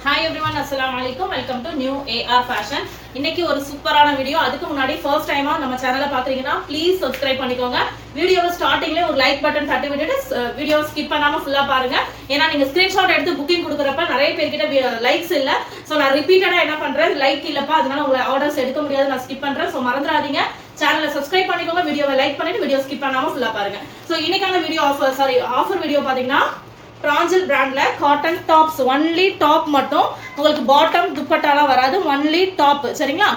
Hi everyone, assalamu alaikum. Welcome to new AR fashion. இன்னைக்கு ஒரு சூப்பரான வீடியோ. அதுக்கு முன்னாடி ஃபர்ஸ்ட் டைமா நம்ம சேனலை பாக்குறீங்கன்னா ப்ளீஸ் சப்ஸ்கிரைப் பண்ணிக்கோங்க. வீடியோவை ஸ்டார்டிங்ல ஒரு லைக் பட்டன் தட்டி விட்டுட்டு வீடியோ ஸ்கிப் பண்ணாம ஃபுல்லா பாருங்க. ஏன்னா நீங்க ஸ்கிரீன்ஷாட் எடுத்து புக்கிங் கொடுக்கறப்ப நிறைய பேர்கிட்ட லைக்ஸ் இல்ல. சோ நான் ரிப்பீட்டடா என்ன பண்றேன், லைக் இல்லப்பா அதனால உங்க ஆர்டர்ஸ் எடுக்க முடியாது, நான் ஸ்கிப் பண்றேன். சோ மறந்துடாதீங்க, சேனலை சப்ஸ்கிரைப் பண்ணிக்கோங்க, வீடியோவை லைக் பண்ணிட்டு வீடியோ ஸ்கிப் பண்ணாம ஃபுல்லா பாருங்க. சோ இன்னைக்கான வீடியோ ஆஃபர் வீடியோ பாத்தீங்கன்னா பிராஞ்சல் பிராண்ட்ல காட்டன் டாப்ஸ், ஒன்லி டாப் மட்டும், உங்களுக்கு பாட்டம் துப்பட்டாலாம் வராது, ஒன்லி டாப். சரிங்களா?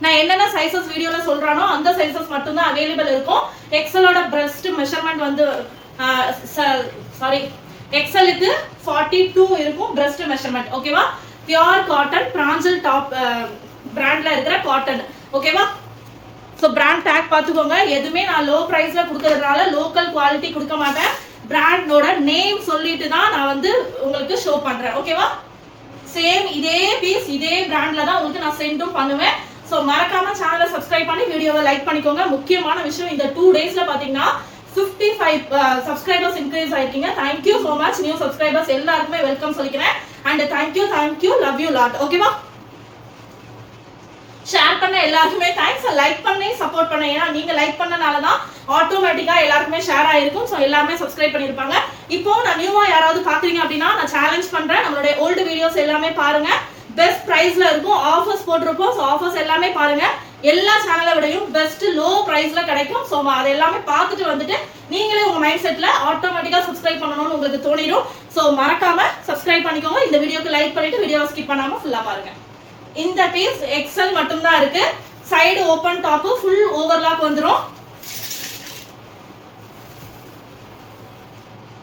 நான் என்னென்ன சைஸஸ் வீடியோல சொல்றானோ அந்த சைஸஸ் மட்டும் தான் அவைலபிள் இருக்கும். எக்ஸலோட பிரஸ்ட் மெஷர்மெண்ட் வந்து எக்ஸலுக்கு 42 இருக்கும் பிரஸ்ட் மெஷர்மெண்ட். ஓகேவா? பியூர் காட்டன் பிராஞ்சல் டாப் பிராண்ட்ல இருக்கிற காட்டன். ஓகேவா? ஸோ பிராண்ட் டேக் பார்த்துக்கோங்க. எதுவுமே நான் லோ ப்ரைஸ்ல கொடுக்கறதுனால லோக்கல் குவாலிட்டி கொடுக்க மாட்டேன். பிராண்டோட நேம் சொல்லிட்டு தான் நான் வந்து உங்களுக்கு ஷோ பண்றேன். ஓகேவா? சேம் இதே பீஸ் இதே பிராண்ட்ல தான் உங்களுக்கு நான் சென்டும் பண்ணுவேன். ஸோ மறக்காம சேனலை சப்ஸ்கிரைப் பண்ணி வீடியோவை லைக் பண்ணிக்கோங்க. முக்கியமான விஷயம், இந்த 2 டேஸ்ல பாத்தீங்கன்னா 55 சப்ஸ்கிரைபர்ஸ் இன்க்ரீஸ் ஆயிருக்கீங்க. Thank you so much. New subscribers எல்லாருக்குமே வெல்கம் சொல்லிக்கிறேன். And thank you love you lot. ஓகேவா? ஷேர் பண்ண எல்லாருக்குமே தேங்க்ஸ். லைக் பண்ணி சப்போர்ட் பண்ண, ஏன்னா நீங்க லைக் பண்ணனால தான் ஆட்டோமேட்டிக்கா எல்லாருக்குமே ஷேர் ஆயிருக்கும். ஸோ எல்லாருமே சப்ஸ்கிரைப் பண்ணிருப்பாங்க. இப்போ நான் நியூவா யாராவது பாக்குறீங்க அப்படின்னா நான் சேலஞ்ச் பண்றேன், நம்மளுடைய ஓல்டு வீடியோஸ் எல்லாமே பாருங்க, பெஸ்ட் பிரைஸ்ல இருக்கும், ஆஃபர்ஸ் போட்டிருப்போம். ஸோ ஆஃபர்ஸ் எல்லாமே பாருங்க, எல்லா சேனலை விடையும் பெஸ்ட் லோ பிரைஸ்ல கிடைக்கும். ஸோ அது எல்லாமே பார்த்துட்டு வந்துட்டு நீங்களே உங்க மைண்ட் செட்ல ஆட்டோமேட்டிக்கா சப்ஸ்கிரைப் பண்ணணும்னு உங்களுக்கு தோணிடும். ஸோ மறக்காம சப்ஸ்கிரைப் பண்ணிக்கோங்க. இந்த வீடியோக்கு லைக் பண்ணிட்டு வீடியோவை ஸ்கிப் பண்ணாம ஃபுல்லா பாருங்க. இந்த பீஸ் எக்ஸல் மட்டும் தான் இருக்கு. Side open top, full overlock வந்துரும்.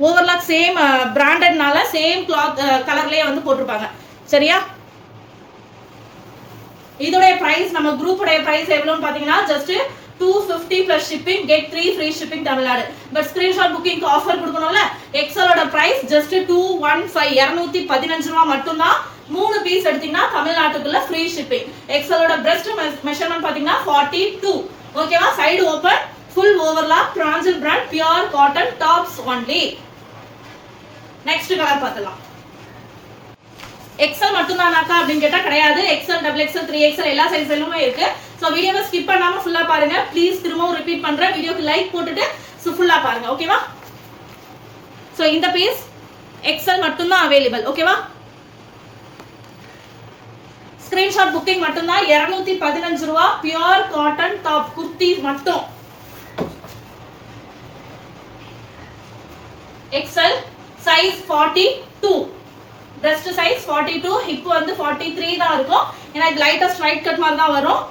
ஓவர்லாக் சேம் பிராண்டட்னால சேம் கிளாத் கலர்லயே வந்து போட்டிருப்பாங்க. சரியா? இதோட பிரைஸ், நம்ம குரூப் உடைய பிரைஸ் எவ்வளவுன்னு பாத்தீங்கன்னா just 250 plus shipping, get 3 free shipping Tamil Nadu. But screenshot புக்கிங்க்கு ஆஃபர் கொடுக்கணும்ல. எக்ஸலோட பிரைஸ் ஜஸ்ட் 215 215 ரூபாய் மட்டும் தான். 3 பீஸ் எடுத்தீங்கன்னா தமிழ்நாட்டுக்குள்ள ஃப்ரீ ஷிப்பிங். எக்ஸலோட பிரஸ்ட் மெஷர்மெண்ட் பாத்தீங்கன்னா 42. ஓகேவா? Side open, full overlock, Pranjal brand, pure cotton tops only. Next colour பார்த்தலாம். எக்ஸல் மட்டும் தானாக்கா அப்படின்னு கேட்டா கிடையாது. எக்ஸல், டபுள் எக்ஸல், 3XL எல்லா சைஸ்லயுமே இருக்கு. சோ வீடியோவை ஸ்கிப் பண்ணாம ஃபுல்லா பாருங்க. ப்ளீஸ் திரும்பவும் ரிப்பீட் பண்றேன், வீடியோக்கு லைக் போட்டுட்டு ஃபுல்லா பாருங்க. ஓகேவா? சோ இந்த பீஸ் எக்ஸல் மட்டும் தான் அவேலபிள். ஓகேவா? ஸ்கிரீன்ஷாட் புக்கிங் மட்டும் தான். 215 ரூபாய், பியூர் காட்டன் டாப் குர்த்தி மட்டும். XL size 42, breast size 42, hip வந்து 43 தான் இருக்கும். ஏன்னா இது லைட்டா ஸ்ட்ரைட் கட் மாதிரி தான் வரும்.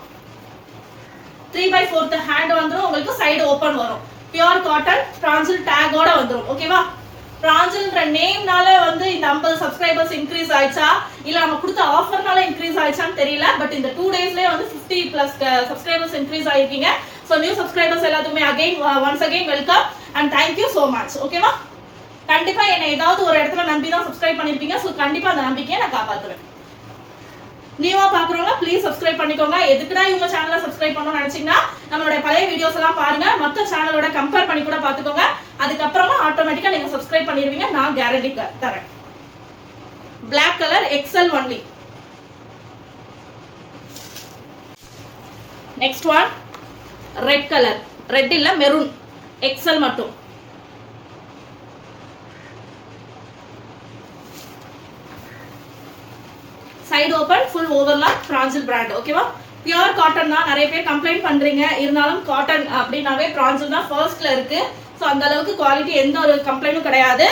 3/4 ஹேண்ட் வந்துரும். உங்களுக்கு சைடு ஓபன் வரும். பியூர் காட்டன் பிராஞ்சல் டேகோட வந்துரும். ஓகேவா? பிராஞ்சல்ன்ற நேம்னால வந்து இந்த 50 சப்ஸ்கிரைபர்ஸ் இன்க்ரீஸ் ஆயிச்சா இல்ல நம்ம கொடுத்த ஆஃபர்னால இன்க்ரீஸ் ஆயிச்சான்னு தெரியல. பட் இந்த 2 டேஸ்லயே வந்து 50 பிளஸ் சப்ஸ்கிரைபர்ஸ் இன்க்ரீஸ் ஆயிருக்கீங்க. சோ நியூ சப்ஸ்கிரைபர்ஸ் எல்லாத்துக்குமே once again welcome and thank you so much. ஓகேவா? கண்டிப்பா என்ன ஏதாவது ஒரு இடத்துல நம்பி தான் சப்ஸ்கிரைப் பண்ணிருப்பீங்க. சோ கண்டிப்பா அந்த நம்பிக்கையை நான் காப்பாத்துறேன். நியூவா பாக்குறவங்க ப்ளீஸ் சப்ஸ்கிரைப் பண்ணிக்கோங்க. எதுக்குடா இவங்க சேனலை சப்ஸ்கிரைப் பண்ணணும்னு நினைச்சீங்கன்னா நம்மளோட பழைய வீடியோஸ் எல்லாம் பாருங்க, மத்த சேனலோட கம்பேர் பண்ணி கூட பாத்துக்கோங்க. அதுக்கப்புறமா ஆட்டோமேட்டிக்கா நீங்க சப்ஸ்கிரைப் பண்ணிடுவீங்க, நான் கேரண்டி தரேன். Black colour XL only. Next one red colour, red இல்ல மெரூன், எக்ஸல் மட்டும். Side open, full overlock, Pranjal brand. ஓகேவா? பியூர் காட்டன் தான். நிறைய பேர் கம்ப்ளைண்ட் பண்றீங்க, இருந்தாலும் காட்டன் அப்படின்னாவே பிராஞ்சல் தான் ஃபர்ஸ்ட்ல இருக்கு. சோ அந்த அளவுக்கு குவாலிட்டி எந்த ஒரு கம்ப்ளைண்டும் கிடையாது.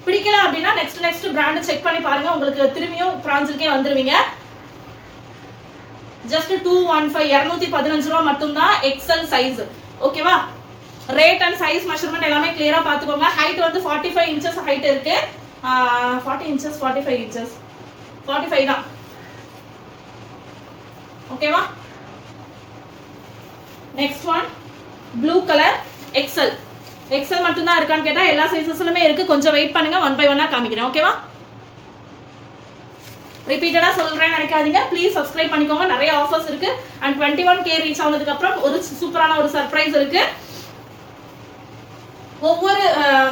பிடிக்கல அப்படின்னா நெக்ஸ்ட் பிராண்ட் செக் பண்ணி பாருங்க, உங்களுக்கு திரும்பியும் பிராஞ்சல்கே வந்துருவீங்க. ஜஸ்ட் 215 ரூபாய் மட்டும் தான். XL size. ஓகேவா? ரேட் அண்ட் சைஸ் மெஷர்மெண்ட் எல்லாமே கிளியரா பாத்துக்கோங்க. ஹைட் வந்து 45 இன்ச்சஸ் ஹைட் இருக்கு. 40 இன்ச்சஸ் 45 இன்ச்சஸ் 45 தான். ஓகேவா? Next one blue colour XL. XL மட்டும் தான் இருக்கான்னு கேட்டா எல்லா சைஸஸ்லயுமே இருக்கு. கொஞ்சம் வெயிட் பண்ணுங்க, 1 by 1 காமிக்கிறேன். ஓகேவா? ரிப்பீட்டடா சொல்றேன்னு நினைக்காதீங்க, ப்ளீஸ் சப்ஸ்கிரைப் பண்ணிக்கோங்க. நிறைய ஆஃபர்ஸ் இருக்கு அண்ட் 21K ரீச் ஆனதுக்கு அப்புறம் ஒரு சூப்பரான ஒரு சர்ப்ரைஸ் இருக்கு. ஒவ்வொரு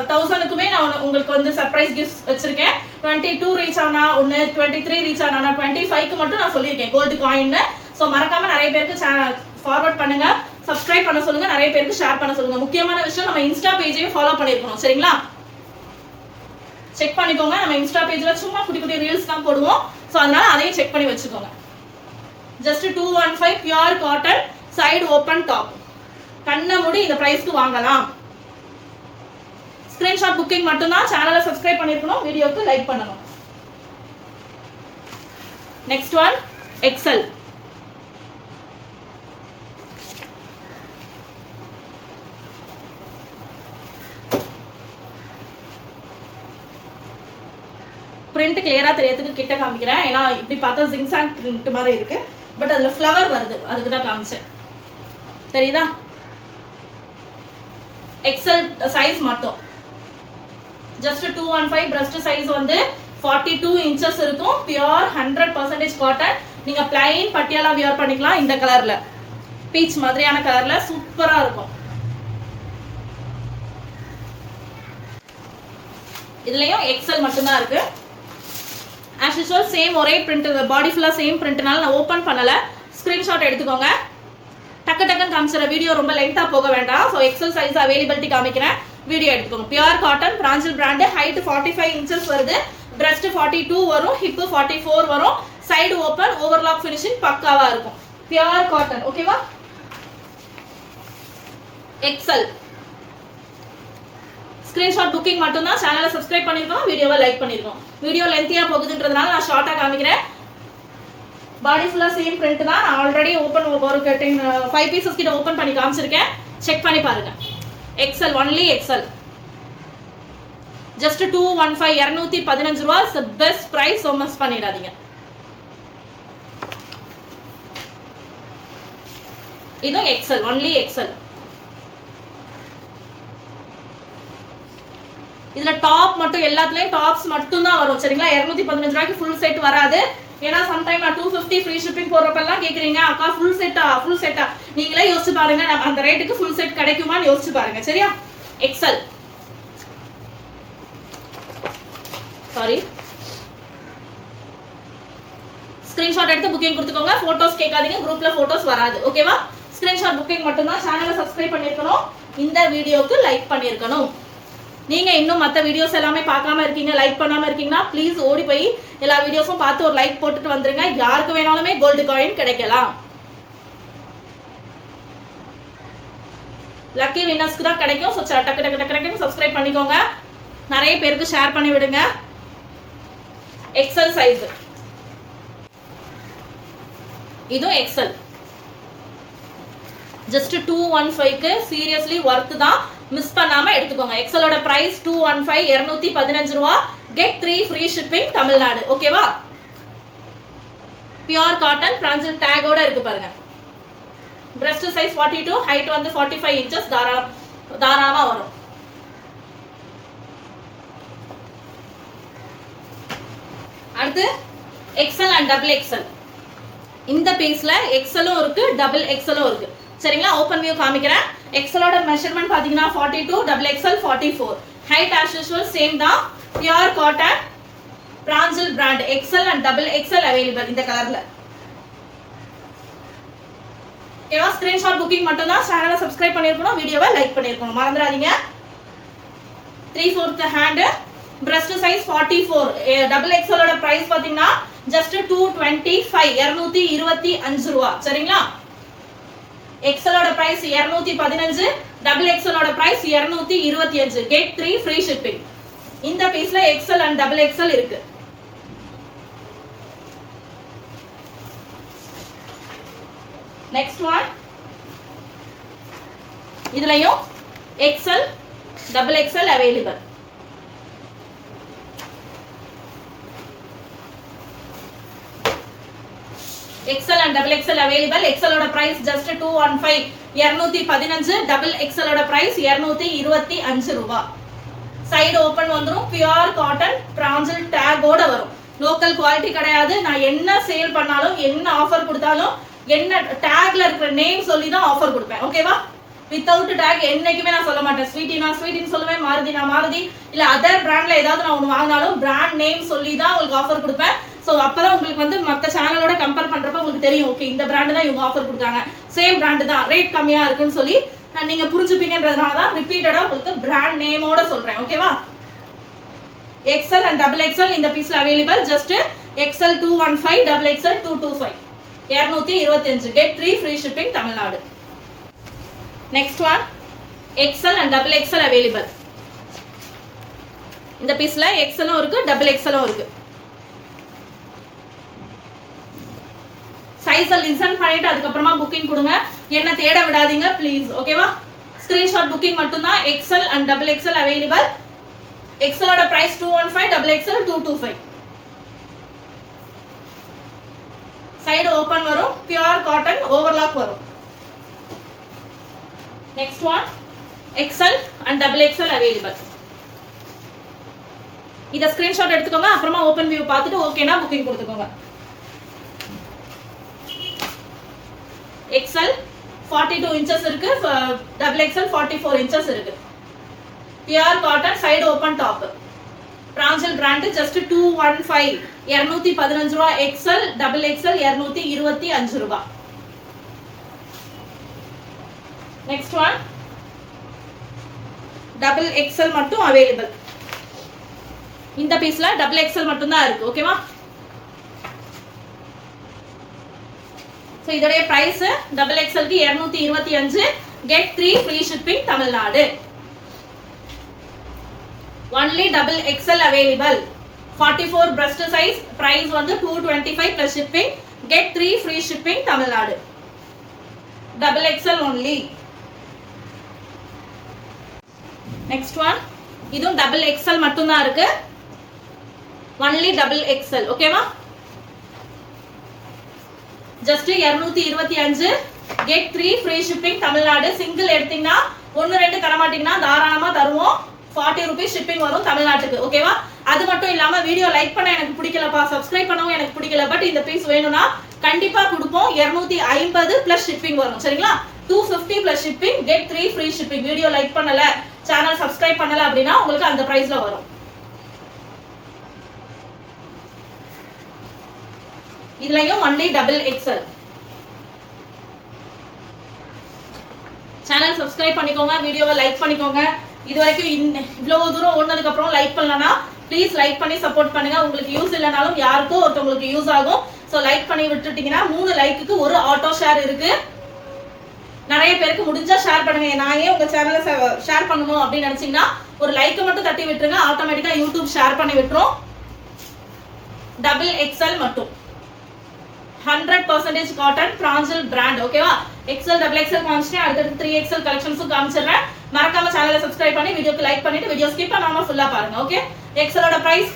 1000க்குமே நான் உங்களுக்கு வந்து சர்ப்ரைஸ் கிஃப்ட்ஸ் வச்சிருக்கேன். 22 ரீச் ஆனா ஒன்னு, 23 ரீச் ஆனா 25க்கு மட்டும் நான் சொல்லியிருக்கேன் கோல்டு காயின். ஸோ மறக்காம நிறைய பேருக்கு ஃபார்வர்ட் பண்ணுங்க, சப்ஸ்கிரைப் பண்ண சொல்லுங்க, நிறைய பேருக்கு ஷேர் பண்ண சொல்லுங்க. முக்கியமான விஷயம் நம்ம இன்ஸ்டா பேஜையும் ஃபாலோ பண்ணிருக்கணும். சரிங்களா? செக் பண்ணிக்கோங்க. நம்ம இன்ஸ்டா பேஜ்ல சும்மா குட்டி குட்டி ரீல்ஸ் தான் போடுவோம். ஸோ அதனால அதையும் செக் பண்ணி வச்சுக்கோங்க. Just 215 pure cotton side open top. கண்ண மூடி இந்த பிரைஸ்க்கு வாங்கலாம். ஸ்கிரீன்ஷாட் புக்கிங் மட்டும்தான். சேனலை சப்ஸ்கிரைப் பண்ணிருக்கணும், வீடியோக்கு லைக் பண்ணணும். Next one XL. பிரிண்ட் கிளியரா தெரியறதுக்கு கிட்ட காமிக்கிறேன். ஏன்னா இப்படி பார்த்தா ஜிங்சாங் பிரிண்ட் மாதிரி இருக்கு. பட் அதுல ஃப்ளவர் வருது, அதுக்கு தான் காமிச்சேன். தெரியுதா? எக்ஸல் சைஸ் மட்டும். ஜஸ்ட் 215. பிரஸ்ட் சைஸ் வந்து 42 இன்ச்சஸ் இருக்கும். Pure 100% cotton. நீங்க பிளைன் பட்டியாலா வியர் பண்ணிக்கலாம். இந்த கலர்ல பீச் மாதிரியான கலர்ல சூப்பரா இருக்கும். இதுலயும் எக்ஸல் மட்டும் தான் இருக்கு. as usual சேம் ஒரே பிரிண்ட், பாடி ஃபுல்லா சேம் பிரிண்ட்னால நான் ஓபன் பண்ணல. ஸ்கிரீன்ஷாட் எடுத்துக்கோங்க. டக்கு டக்குன்னு காமிச்சற வீடியோ ரொம்ப லென்த்தா போக வேண்டாம். சோ எக்ஸல் சைஸ் அவைலபிலிட்டி காமிக்கிறேன், வீடியோ எடுத்துக்கோங்க. Pure cotton Pranjal brand. Height 45 inches வருது. பிரஸ்ட் 42 வரும், ஹிப் 44 வரும். சைடு ஓபன், ஓவர்லாக் ஃபினிஷிங் பக்காவா இருக்கும். Pure cotton. ஓகேவா? எக்ஸல். ஸ்கிரீன்ஷாட் புக்கிங் மட்டும் தான். சேனலை சப்ஸ்கிரைப் பண்ணிருக்கோம், வீடியோவை லைக் பண்ணிருக்கோம். வீடியோ லென்த்தியா போகுதுன்றதுனால நான் ஷார்ட்டா காமிக்கிறேன். பாடி ஃபுல்லா சேம் பிரிண்ட் தான். நான் ஆல்ரெடி ஓபன் ஒரு 5 பீசஸ் கிட்ட ஓபன் பண்ணி காமிச்சிருக்கேன். செக் பண்ணி பாருங்க. XL, only XL. ஜஸ்ட் 215, 215 ரூபாய். Best price. சோ மிஸ் பண்ணிடாதீங்க. இது எக்ஸல், ஒன்லி எக்ஸல். இதுல டாப் மட்டும், எல்லாத்துலயும் டாப்ஸ் மட்டும் தான் வரும். சரிங்களா? 215 ரூபாய்க்கு ஃபுல் செட் வராது. ஏன்னா சம்டைம் நான் 250 ஃப்ரீ ஷிப்பிங் போறப்பெல்லாம் கேக்குறீங்க, அக்கா ஃபுல் செட்டா ஃபுல் செட்டா. நீங்களே யோசிச்சு பாருங்க, அந்த ரேட்டுக்கு ஃபுல் செட் கிடைக்குமான்னு யோசிச்சு பாருங்க. சரியா? எக்ஸல். சாரி, ஸ்கிரீன்ஷாட் எடுத்து புக்கிங் கொடுத்துக்கோங்க. போட்டோஸ் கேட்காதீங்க, குரூப்ல போட்டோஸ் வராது. ஓகேவா? ஸ்கிரீன்ஷாட் புக்கிங் மட்டும் தான். சேனலை சப்ஸ்கிரைப் பண்ணிருக்கணும், இந்த வீடியோக்கு லைக் பண்ணிருக்கணும். நீங்க இன்னும் மத்த வீடியோஸ் எல்லாமே பார்க்காம இருக்கீங்க, லைக் பண்ணாம இருக்கீங்கன்னா ப்ளீஸ் ஓடி போய் எல்லா வீடியோஸும் பார்த்து ஒரு லைக் போட்டுட்டு வந்துருங்க. யாருக்கு வேணாலுமே கோல்டு காயின் கிடைக்கலாம். லக்கி வின்னர்ஸ்க்கு தான் கிடைக்கும். சோ டக்கு டக்கு டக்கு டக்கு சப்ஸ்கிரைப் பண்ணிக்கோங்க, நிறைய பேருக்கு ஷேர் பண்ணி விடுங்க. XL size. இதுவும் எக்ஸல். ஜஸ்ட் 215க்கு சீரியஸ்லி வர்த் தான். மிஸ் பண்ணாம எடுத்துக்கோங்க. எக்ஸலோட பிரைஸ் 215, 215 ரூபாய். Get 3 free shipping Tamil Nadu. ஓகேவா? பியூர் காட்டன் பிராஞ்சல் டேகோட இருக்கு பாருங்க. பிரஸ்ட் சைஸ் 42, ஹைட் வந்து 45 இன்ச்சஸ். தாராளமா வரும். அடுத்து எக்ஸல் அண்ட் டபுள் எக்ஸல். இந்த பீஸ்ல எக்ஸலும் இருக்கு, டபுள் எக்ஸலும் இருக்கு. சரிங்களா? ஓபன் வியூ காமிக்கிறேன். எக்ஸலோட மெஷர்மென்ட் பாத்தீங்கன்னா 42, double XL 44. Height as usual same தான். Pure cotton Pranjal brand. XL and double XL available இந்த கலர்ல. ஓகேவா? ஸ்கிரீன்ஷாட் புக்கிங் மட்டும் தான். சேனலை சப்ஸ்கிரைப் பண்ணிருக்கணும், வீடியோவை லைக் பண்ணிருக்கணும், மறந்துடாதீங்க. 3/4 ஹேண்ட். Breast size 44. டபுள் எக்ஸலோட பிரைஸ் பாத்தீங்கன்னா ஜஸ்ட் 225, 225 ரூபாய். சரிங்களா? எக்ஸலோட பிரைஸ் 215, டபுள் எக்ஸலோட பிரைஸ் 225. Get 3 free shipping. இந்த பீஸ்ல எக்ஸல் அண்ட் டபுள் எக்ஸல் இருக்கு. Next one. இதுலயும் XL double XL available. XL and double XL available. XL ஓட price just 215, 215. double XL ஓட price 225 ரூபாய். சைடு ஓபன் வந்துரும். பியூர் காட்டன் பிராஞ்சல் டேக் ஓட வரும். லோக்கல் குவாலிட்டி கிடையாது. நான் என்ன சேல் பண்ணாலும், என்ன ஆஃபர் கொடுத்தாலும், என்ன டேக்ல இருக்கிற நேம் சொல்லி தான் ஆஃபர் கொடுப்பேன். ஓகேவா? வித்தவுட் டேக் என்னைக்குமே நான் சொல்ல மாட்டேன். ஸ்வீட்டின்னு சொல்லுவேன், மாருதினா மாருதி, இல்ல அதர் பிராண்ட்ல ஏதாவது நான் ஒன்று வாங்கினாலும் பிராண்ட் நேம் சொல்லி தான் உங்களுக்கு ஆஃபர் கொடுப்பேன். ஸோ அப்பதான் உங்களுக்கு வந்து மற்ற சேனலோட கம்பேர் பண்றப்ப உங்களுக்கு தெரியும், ஓகே இந்த பிராண்டு தான் இவங்க ஆஃபர் கொடுத்தாங்க, சேம் பிராண்டு தான், ரேட் கம்மியா இருக்குன்னு சொல்லி நீங்க புரிஞ்சுப்பீங்கன்றதுனால தான் ரிப்பீட்டடா உங்களுக்கு பிராண்ட் நேமோட சொல்றேன். ஓகேவா? XL and XXL இந்த பீஸ்ல அவைலபிள். ஜஸ்ட் XL 215, XXL 225, 225. Get 3 free shipping Tamil Nadu. Next one, XL and XXL available. இந்த பீஸ்ல XL இருக்கு, XXL இருக்கு. சைஸை லிசன் பண்ணிட்டு அதுக்கப்புறமா புக்கிங் கொடுங்க. என்ன தேட விடாதீங்க ப்ளீஸ். ஓகேவா? ஸ்கிரீன்ஷாட் புக்கிங் மட்டும்தான். XL and XXL available. XL ஓட பிரைஸ் 215, XXL 225. சைடு ஓபன் வரும், பியூர் காட்டன் ஓவர்லாக் வரும். Next one, XL and XXL available. இத ஸ்கிரீன்ஷாட் எடுத்துக்கோங்க, அப்புறமா ஓபன் வியூ பார்த்துட்டு ஓகேனா புக்கிங் கொடுத்துக்கோங்க. XL 42 inches இருக்கு, XXL 44 inches இருக்கு. Pure cotton, side open top. Pranjal brand. Just 215, 215 ரூபாய். XL XXL 225 ரூபாய். நெக்ஸ்ட் ஒன், XXL மட்டும் அவைலபிள். இந்த பீஸ்ல XXL மட்டும் தான் இருக்கு. ஓகேவா? சோ இதோட பிரைஸ் XXL க்கு 225, get 3 free shipping Tamil Nadu. only XXL available. 44 breast size, price வந்து 225 plus shipping, get 3 free shipping Tamil Nadu. XXL only. next one, இதுவும் XXL மட்டும் தான் இருக்கு. only XXL. ஓகேவா? just 225, get 3 free shipping Tamil Nadu. Single எடுத்தீங்கன்னா 1-2 தர மாட்டீங்கன்னா தாராளமா தருவோம். 40 rupees shipping வரும் தமிழ்நாட்டுக்கு. ஓகேவா? அது மட்டும் இல்லாம வீடியோ லைக் பண்ண எனக்கு பிடிக்கலப்பா, சப்ஸ்கிரைப் பண்ணவும் எனக்கு பிடிக்கல, பட் இந்த பீஸ் வேணும்னா கண்டிப்பா கொடுப்போம். 250 plus shipping வரும். சரிங்களா? 250 plus shipping, get 3 free shipping. Video like பண்ணல, சேனல் சப்ஸ்கிரைப் பண்ணல அப்படின்னா உங்களுக்கு அந்த பிரைஸ்ல வரும். இதுலயும் only XXL. சேனல் சப்ஸ்கிரைப் பண்ணிக்கோங்க, வீடியோவை லைக் பண்ணிக்கோங்க. இது வரைக்கும் இவ்வளவு தூரம் ஓடுனதுக்கு அப்புறம் லைக் பண்ணலனா ப்ளீஸ் லைக் பண்ணி சப்போர்ட் பண்ணுங்க. உங்களுக்கு யூஸ் இல்லனாலும் யாருக்கோ ஒருத்தவங்களுக்கு யூஸ் ஆகும். சோ லைக் பண்ணி விட்டுட்டீங்கன்னா 3 லைக்குக்கு ஒரு ஆட்டோ ஷேர் இருக்கு. நிறைய பேருக்கு முடிஞ்சா ஷேர் பண்ணுங்க. நான் ஏன் உங்க சேனலை ஷேர் பண்ணணும் அப்படின்னு நினைச்சீங்கன்னா ஒரு லைக் மட்டும் தட்டி விட்டுருங்க, ஆட்டோமேட்டிக்கா யூடியூப் ஷேர் பண்ணி விட்டுரும். XXL மட்டும் 100% காட்டன் பிராஞ்சல் பிராண்ட். ஓகேவா? XL XXL காமிச்சிட்டேன். அடுத்து 3XL கலெக்ஷன்ஸும் காமிச்சிடுறேன். மறக்காம சேனலை சப்ஸ்கிரைப் பண்ணி வீடியோக்கு லைக் பண்ணிட்டு வீடியோ ஸ்கிப் பண்ணாம ஃபுல்லா பாருங்க. ஓகே? XL ஓட பிரைஸ்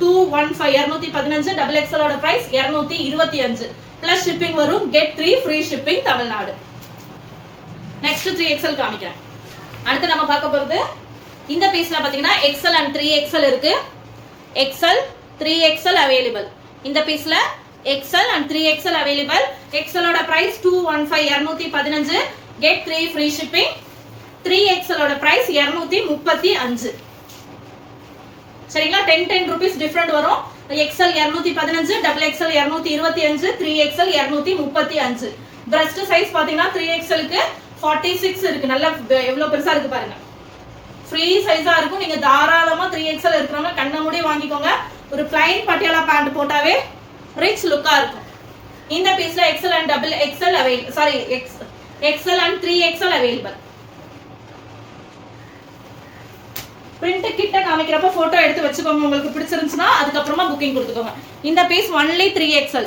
215, 215. XXL ஓட பிரைஸ் 225 பிளஸ் ஷிப்பிங் வரும். get 3 free shipping Tamil Nadu. Next 3XL காமிக்கிறேன். அடுத்து நம்ம பார்க்க போறது இந்த பீஸ்ல பாத்தீங்கன்னா XL and 3XL இருக்கு. XL 3XL available. இந்த பீஸ்ல XL and 3XL available. XL ஓட price 215, 215, get 3 free shipping. 3XL ஓட price 235. சரிங்களா? 10 rupees different வரும். XL 215, XXL 225, 3XL 235. breast size பாத்தீங்கன்னா 3XL க்கு 46 இருக்கு. நல்ல எவ்வளவு பெருசா இருக்கு பாருங்க. ஃப்ரீ சைஸா இருக்கும். நீங்க தாராளமா 3XL இருக்குறவங்க கண்ண மூடி வாங்கிக்கோங்க. ஒரு plain பட்டியாலா பேண்ட் போட்டாவே ரிச் லுக்கா இருக்கும். இந்த பீஸ்ல XL and XXL available. Sorry, XL and 3XL available. Print கிட்ட காமிக்கிறப்ப போட்டோ எடுத்து வச்சுக்கோங்க. உங்களுக்கு பிடிச்சிருந்துச்சுனா அதுக்கு அப்புறமா புக்கிங் கொடுத்துக்கோங்க. இந்த பீஸ் only 3XL.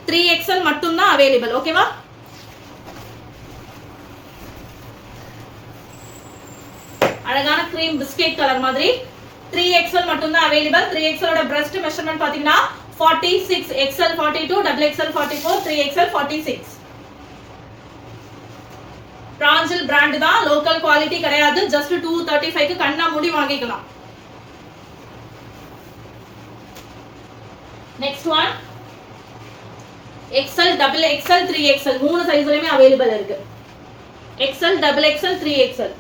3XL மட்டும் தான் available. ஓகேவா? அழகான cream biscuit கலர் மாதிரி 3XL மட்டும் தான் available. 3XL ஓட breast measurement பாத்தீங்கன்னா 46, XL 42, XXL 44, 3XL 46. பிராஞ்சல் பிராண்ட் தான், லோக்கல் குவாலிட்டி கிடையாது. ஜஸ்ட் 235 க்கு கண்ணா மூடி வாங்கிக்கலாம். Next one XL, double XL, 3XL மூணு சைஸ்லயுமே அவைலபிள் இருக்கு. XL, double XL, 3XL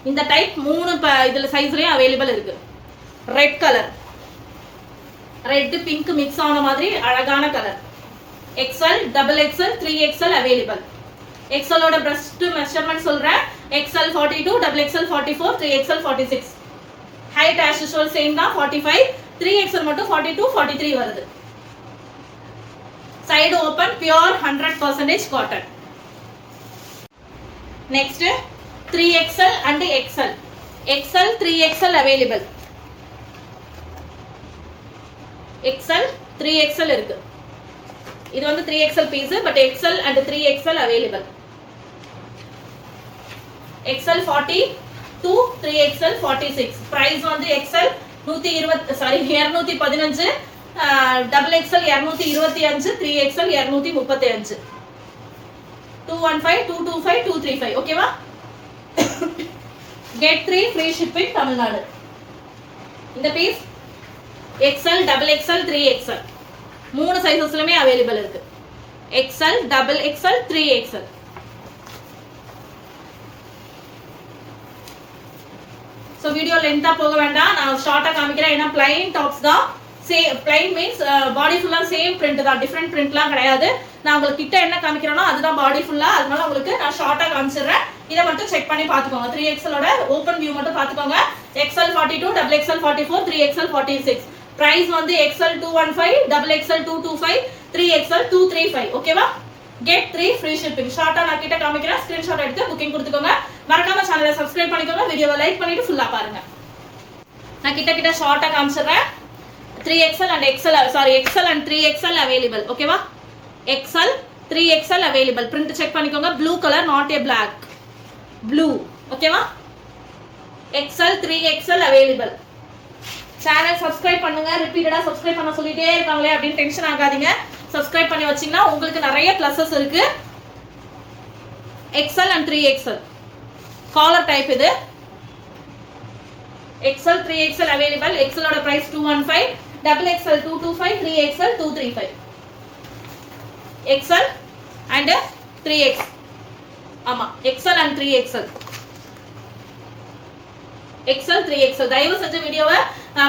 இந்த டைப் மூணு இதுல சைஸ்லயும் அவைலபிள் இருக்கு. Red colour, red pink mix ஆன மாதிரி அழகான colour. XL, double XL, 3XL available. XL ஓட breast measurement சொல்றேன். XL 42, double XL 44, 3XL 46. height as usual same தான் 45. 3XL மட்டும் 42, 43 வருது. side open pure 100% cotton. next 3XL and XL. XL, 3XL available. XL, 3XL இருக்கு. இது வந்து 3XL piece but XL and 3XL available. XL 42, 3XL 46. price வந்து XL 215, double XL 225, 3XL 235. 215, 225, 235 ஓகேவா? get 3 free shipping Tamil Nadu. இந்த piece XL, double XL, 3XL மூணு சைஸஸ்லயுமே available இருக்கு. XL, double XL, 3XL. So video லென்த்தா போக வேண்டாம், நான் ஷார்ட்டா காமிக்கிறேன். ஏன்னா plain டாப்ஸ் தான். plain means பாடி ஃபுல்லா சேம் print தான், டிஃபரண்ட் printலாம் கிடையாது. நான் உங்களுக்கு கிட்ட என்ன காமிக்கிறேனோ அதுதான் பாடி ஃபுல்லா. அதனால உங்களுக்கு நான் ஷார்ட்டா காமிச்சிடுறேன். இத மட்டும் செக் பண்ணி பாத்துக்கோங்க. 3XL ஓட ஓபன் வியூ மட்டும் பாத்துக்கோங்க. XL 42, double XL 44, 3XL 46. price வந்து XL 215, double XL 225, 3XL 235 ஓகேவா? get 3 free shipping. ஷார்ட்டா நான் கிட்ட காமிக்கிறேன். ஸ்கிரீன்ஷாட் எடுத்து புக்கிங் கொடுத்துக்கோங்க. மறக்காம சேனலை சப்ஸ்கிரைப் பண்ணிக்கோங்க. வீடியோவை லைக் பண்ணிட்டு ஃபுல்லா பாருங்க. நான் கிட்ட ஷார்ட்டா காமிச்சிடுறேன். 3XL and XL and 3XL available ஓகேவா? XL, 3XL available. print check பண்ணிக்கோங்க. blue color, not a black. blue ஓகேவா? XL, 3XL available. Channel subscribe பண்ணுங்க. ரிப்பீட்டடா சப்ஸ்கிரைப் பண்ண சொல்லிட்டே இருக்காங்களே அப்படின்னு டென்ஷன் ஆகாதீங்க. சப்ஸ்கிரைப் பண்ணி வச்சீங்கன்னா உங்களுக்கு நிறைய பிளஸஸ் இருக்கு. XL and 3XL collar type இது. XL, 3XL available. XL ஓட price 215, double XL 225, 3XL 235. XL and 3XL. ஆமா, XL and 3XL. XL, 3XL. தயவு செஞ்சு வீடியோவை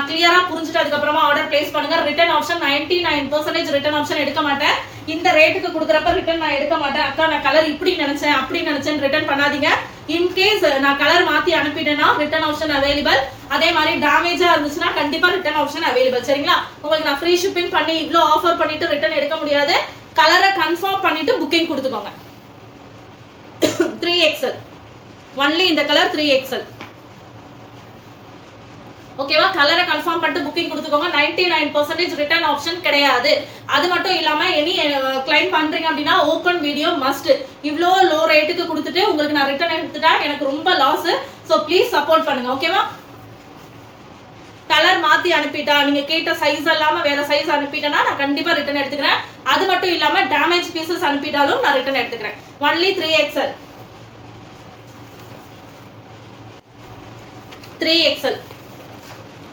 கிளியரா புரிஞ்சுட்டு அதுக்கு அப்புறமா ஆர்டர் பிளேஸ் பண்ணுங்க. ரிட்டர்ன் ஆப்ஷன் 99% ரிட்டர்ன் ஆப்ஷன் எடுக்க மாட்டேன். இந்த ரேட்டுக்கு கொடுக்குறப்ப ரிட்டர்ன் நான் எடுக்க மாட்டேன். அக்கா நான் கலர் இப்படி நினைச்சேன் அப்படி நினைச்சேன் ரிட்டர்ன் பண்ணாதீங்க. இன் கேஸ் நான் கலர் மாத்தி அனுப்பிட்டேன்னா ரிட்டர்ன் ஆப்ஷன் அவைலபிள். அதே மாதிரி டேமேஜா இருந்துச்சுன்னா கண்டிப்பா ரிட்டர்ன் ஆப்ஷன் அவைலபிள். சரிங்களா? உங்களுக்கு நான் ஃப்ரீ ஷிப்பிங் பண்ணி இவ்ளோ ஆஃபர் பண்ணிட்டு ரிட்டர்ன் எடுக்க முடியாது. கலரை கன்ஃபார்ம் பண்ணிட்டு புக்கிங் கொடுத்துக்கோங்க. 3XL ஒன்லி இந்த கலர் 3XL ஓகேவா? கலரை கன்ஃபார்ம் பண்ணிட்டு புக்கிங் கொடுத்துக்கோங்க. 99% ரிட்டர்ன் ஆப்ஷன் கிடையாது. அது மட்டும் இல்லாம எனி கிளைம் பண்றீங்க அப்படின்னா ஓபன் வீடியோ மஸ்ட். இவ்ளோ லோ ரேட்டுக்கு கொடுத்துட்டு உங்களுக்கு நான் ரிட்டர்ன் எடுத்துட்டா எனக்கு ரொம்ப லாஸ். சோ ப்ளீஸ் சப்போர்ட் பண்ணுங்க ஓகேவா? கலர் மாத்தி அனுப்பிட்டா, நீங்க கேட்ட சைஸ் இல்லாம வேற சைஸ் அனுப்பிட்டேன்னா நான் கண்டிப்பா ரிட்டர்ன் எடுத்துக்கிறேன். அது மட்டும் இல்லாம டேமேஜ் பீசஸ் அனுப்பிட்டாலும் நான் ரிட்டர்ன் எடுத்துக்கிறேன். Only 3XL. 3XL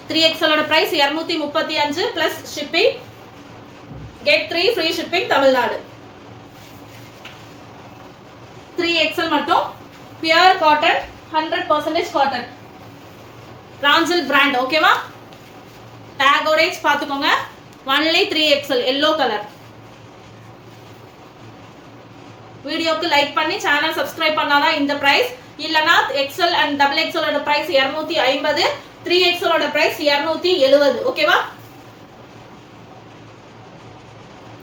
3XL ஓட price 235 plus shipping. get 3 free shipping Tamil Nadu. 3XL மட்டும் pure cotton, 100% cotton. Ranjal brand ஓகேவா? டாக் ஓரேஜ் பாத்துக்கோங்க. Only 3XL yellow colour. வீடியோக்கு லைக் பண்ணி சேனல் சப்ஸ்கிரைப் பண்ணாதான் இந்த பிரைஸ். இல்லனா XL and double XL ஓட பிரைஸ் 250, 3XL ஓட பிரைஸ் 270 ஓகேவா?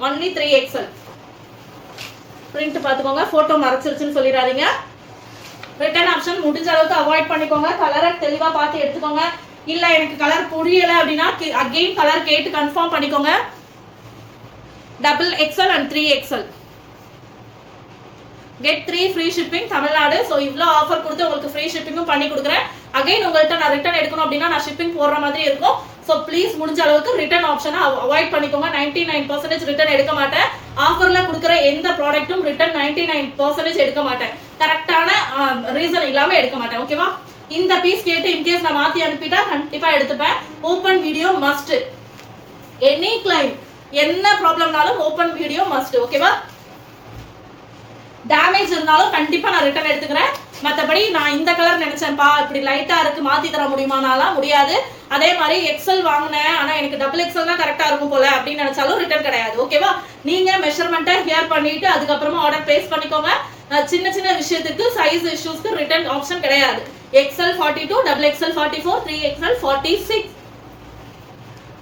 only 3XL. print பாத்துக்கோங்க. போட்டோ மறைச்சிருச்சுன்னு சொல்லிராதீங்க. ரிட்டர்ன் ஆப்ஷன் முடிஞ்ச அளவுக்கு அவாய்ட் பண்ணிக்கோங்க. கலரை தெளிவா பார்த்து எடுத்துக்கோங்க. இல்ல எனக்கு கலர் புரியல அப்படின்னா அகைன் கலர் கேட்டு கன்ஃபார்ம் பண்ணிக்கோங்க. double XL and 3XL. get 3 free shipping Tamil Nadu. So இவ்ளோ ஆஃபர் கொடுத்து உங்களுக்கு ஃப்ரீ ஷிப்பிங்கும் பண்ணி கொடுக்குறேன். அகைன் உங்கள்ட்ட நான் ரிட்டர்ன் எடுக்கணும் அப்படின்னா நான் ஷிப்பிங் போடுற மாதிரி இருக்கும். சோ ப்ளீஸ் முடிஞ்ச அளவுக்கு ரிட்டர்ன் ஆப்ஷனை அவாய்ட் பண்ணிக்கோங்க. 99% ரிட்டர்ன் எடுக்க மாட்டேன். ஆஃபர்ல கொடுக்குற எந்த ப்ராடக்ட்டும் ரிட்டர்ன் 99% எடுக்க மாட்டேன். கரெக்டான ரீசன் இல்லாம எடுக்க மாட்டேன் ஓகேவா? இந்த பீஸ் கேட்டு இன்கேஸ் நான் மாத்தி அனுப்பிட்டா கண்டிப்பா எடுத்துப்பேன். Open video must. Any claim என்ன ப்ராப்ளம்னாலும் ஓப்பன் வீடியோ மஸ்ட். ஓகேவா? டேமேஜ் இருந்தாலும் கண்டிப்பா நான் ரிட்டர்ன் எடுத்துக்கிறேன். மற்றபடி நான் இந்த கலர் நினைச்சேன்ப்பா இப்படி லைட்டா இருக்கு மாத்தி தர முடியுமானாலாம் முடியாது. அதே மாதிரி எக்ஸல் வாங்கினேன் ஆனா எனக்கு டபுள் எக்ஸல் தான் கரெக்டா இருக்கும் போல அப்படின்னு நினைச்சாலும் ரிட்டர்ன் கிடையாது. ஓகேவா? நீங்க மெஷர்மெண்ட்டை ஹியர் பண்ணிட்டு அதுக்கப்புறமா ஆர்டர் பிளேஸ் பண்ணிக்கோங்க. சின்ன சின்ன விஷயத்துக்கு சைஸ் இஷ்யூஸ்க்கு ரிட்டர்ன் ஆப்ஷன் கிடையாது. எக்ஸல் 42, டபுள் எக்ஸல் 44, 3XL 46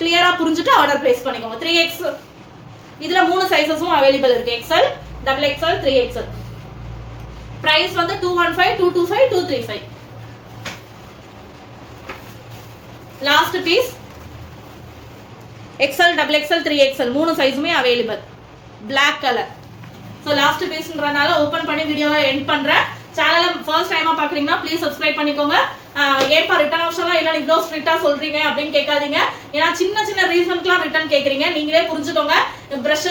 கிளியரா புரிஞ்சுட்டு ஆர்டர் பிளேஸ் பண்ணிக்கோங்க. 3X இதுல 3 சைஸஸும் அவைலபிள் இருக்கு. XL, double XL, 3XL. Price வந்து 215, 225, 235. Last piece XL, double XL, 3XL 3 சைஸுமே available. Black colour. So last பீஸ்ன்றனால ஓப்பன் பண்ணி வீடியோவை எண்ட் பண்றேன். சேனலை ஃபர்ஸ்ட் டைமா பாக்குறீங்கன்னா ப்ளீஸ் சப்ஸ்கிரைப் பண்ணிக்கோங்க. ஏன்பா ரிட்டர்ன் ஆப்ஷன்லாம் இல்லை இவ்வளோ ஸ்ட்ரிக்டா சொல்றீங்க அப்படின்னு கேட்காதீங்க. ஏன்னா சின்ன சின்ன ரீசன்க்குலாம் ரிட்டர்ன் கேட்குறீங்க. நீங்களே புரிஞ்சுக்கோங்க. ப்ரஷ்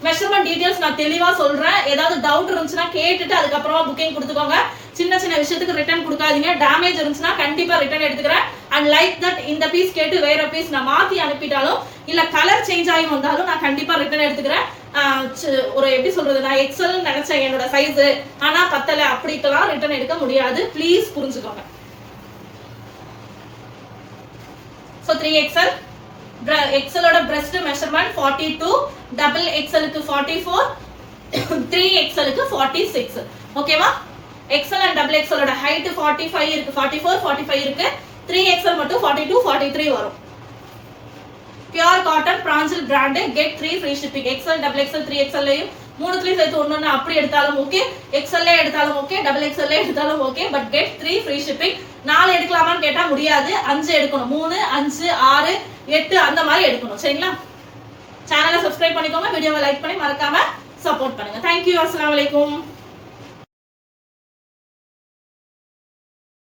மெஷர்மெண்ட் டீடைல்ஸ் நான் தெளிவா சொல்றேன். ஏதாவது டவுட் இருந்துச்சுன்னா கேட்டுட்டு அதுக்கப்புறமா புக்கிங் கொடுத்துக்கோங்க. சின்ன சின்ன விஷயத்துக்கு ரிட்டர்ன் கொடுக்காதீங்க. டேமேஜ் இருந்துச்சுன்னா கண்டிப்பா ரிட்டர்ன் எடுத்துக்கிறேன். அண்ட் லைக் தட் இந்த பீஸ் கேட்டு வேற பீஸ் நான் மாத்தி அனுப்பிட்டாலும் இல்ல கலர் சேஞ்ச் ஆகி வந்தாலும் நான் கண்டிப்பா ரிட்டர்ன் எடுத்துக்கிறேன். ஒரு எப்படி சொல்றது, நான் எக்ஸல் நினைச்சேன் என்னோட சைஸ் ஆனா பத்தல அப்படிக்கெல்லாம் ரிட்டர்ன் எடுக்க முடியாது. ப்ளீஸ் புரிஞ்சுக்கோங்க. ஸோ 3XL எக்ஸலோட பிரஸ்ட் மெஷர்மெண்ட் 42, டபுள் எக்ஸலுக்கு 44, 3XLக்கு 46. ஓகேவா? எக்ஸல் அண்ட் டபுள் எக்ஸலோட ஹைட் 45 இருக்கு, 44, 45 இருக்கு. 3XL மட்டும் 42, 43 வரும். Pure cotton Pranjal brand. Get 3 free shipping. XL, double XL, 3XLலையும் 3 சேர்த்து ஒன்னு அப்படி எடுத்தாலும் ஓகே, எக்ஸல்ல எடுத்தாலும் ஓகே, டபுள் எக்ஸல்ல எடுத்தாலும் okay. But get 3 free shipping. 4 எடுக்கலாமான்னு கேட்டா முடியாது. 5 எடுக்கணும். 3, 5, 6, 8 அந்த மாதிரி எடுக்கணும். சரிங்களா? சேனலை சப்ஸ்கிரைப் பண்ணிக்கோங்க. வீடியோவை லைக் பண்ணி மறக்காம சப்போர்ட் பண்ணுங்க. தேங்க்யூ. அஸ்ஸலாமு அலைக்கும்.